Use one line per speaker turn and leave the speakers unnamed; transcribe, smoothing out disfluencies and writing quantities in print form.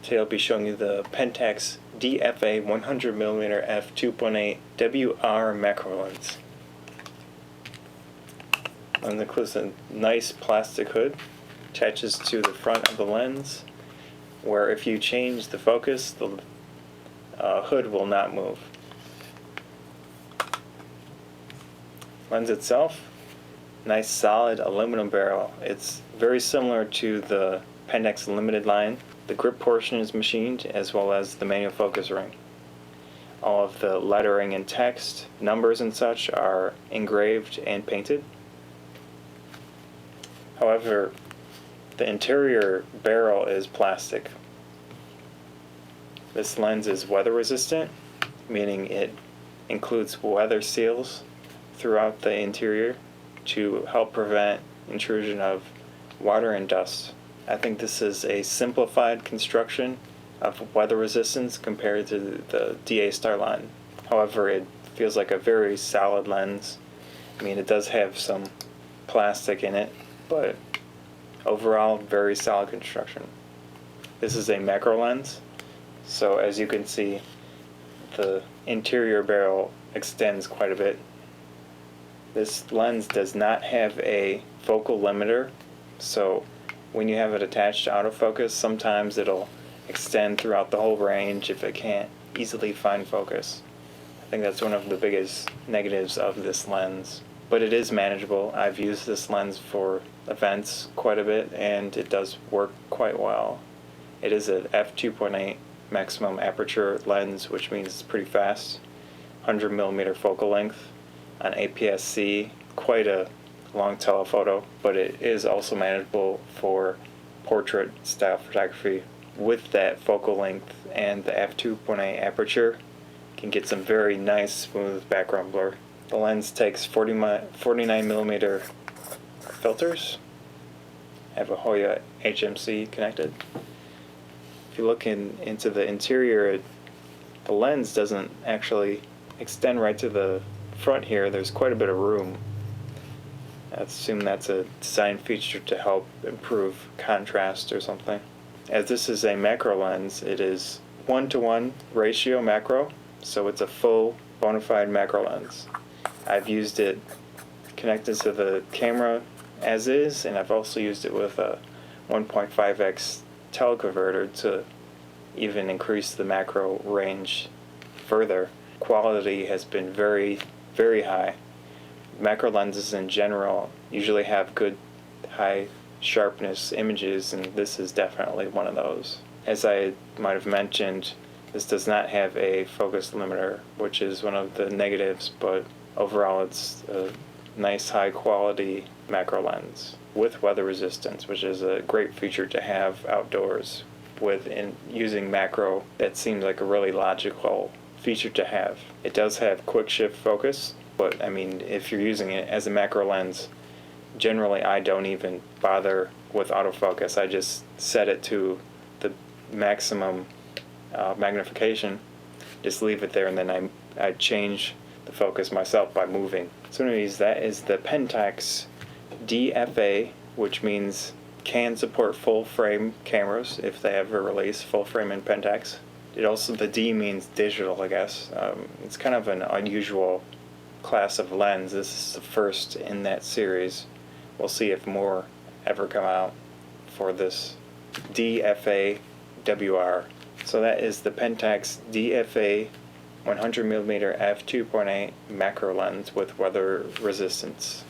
Today I'll be showing you the Pentax DFA 100mm f2.8 WR macro lens. And includes a nice plastic hood, attaches to the front of the lens, where if you change the focus, the hood will not move. Lens itself, nice solid aluminum barrel. It's very similar to the Pentax Limited line. The grip portion is machined, as well as the manual focus ring. All of the lettering and text, numbers and such, are engraved and painted. However, the interior barrel is plastic. This lens is weather resistant, meaning it includes weather seals throughout the interior to help prevent intrusion of water and dust. I think this is a simplified construction of weather resistance compared to the DA Star line. However, it feels like a very solid lens. I mean, it does have some plastic in it, but overall, very solid construction. This is a macro lens, so as you can see, the interior barrel extends quite a bit. This lens does not have a focal limiter, so when you have it attached to autofocus, sometimes it'll extend throughout the whole range if it can't easily find focus. I think that's one of the biggest negatives of this lens. But it is manageable. I've used this lens for events quite a bit, and it does work quite well. It is an f2.8 maximum aperture lens, which means it's pretty fast. 100mm focal length on APS-C, quite a long telephoto, but it is also manageable for portrait style photography. With that focal length and the f2.8 aperture, you can get some very nice smooth background blur. The lens takes 49mm filters. I have a Hoya HMC connected. If you look into the interior, the lens doesn't actually extend right to the front here. There's quite a bit of room. I assume that's a design feature to help improve contrast or something. As this is a macro lens, it is 1:1 ratio macro, so it's a full bona fide macro lens. I've used it connected to the camera as is, and I've also used it with a 1.5x teleconverter to even increase the macro range further. Quality has been very, very high. Macro lenses in general usually have good high sharpness images, and this is definitely one of those. As I might have mentioned, this does not have a focus limiter, which is one of the negatives, but overall it's a nice high quality macro lens with weather resistance, which is a great feature to have outdoors. Using macro, that seems like a really logical feature to have. It does have quick shift focus, but I mean, if you're using it as a macro lens, generally I don't even bother with autofocus. I just set it to the maximum magnification, just leave it there, and then I change the focus myself by moving. So anyways, that is the Pentax DFA, which means can support full frame cameras if they ever release full frame in Pentax. The D means digital, I guess. It's kind of an unusual class of lens. This is the first in that series. We'll see if more ever come out for this DFA WR. So that is the Pentax DFA 100mm f2.8 macro lens with weather resistance.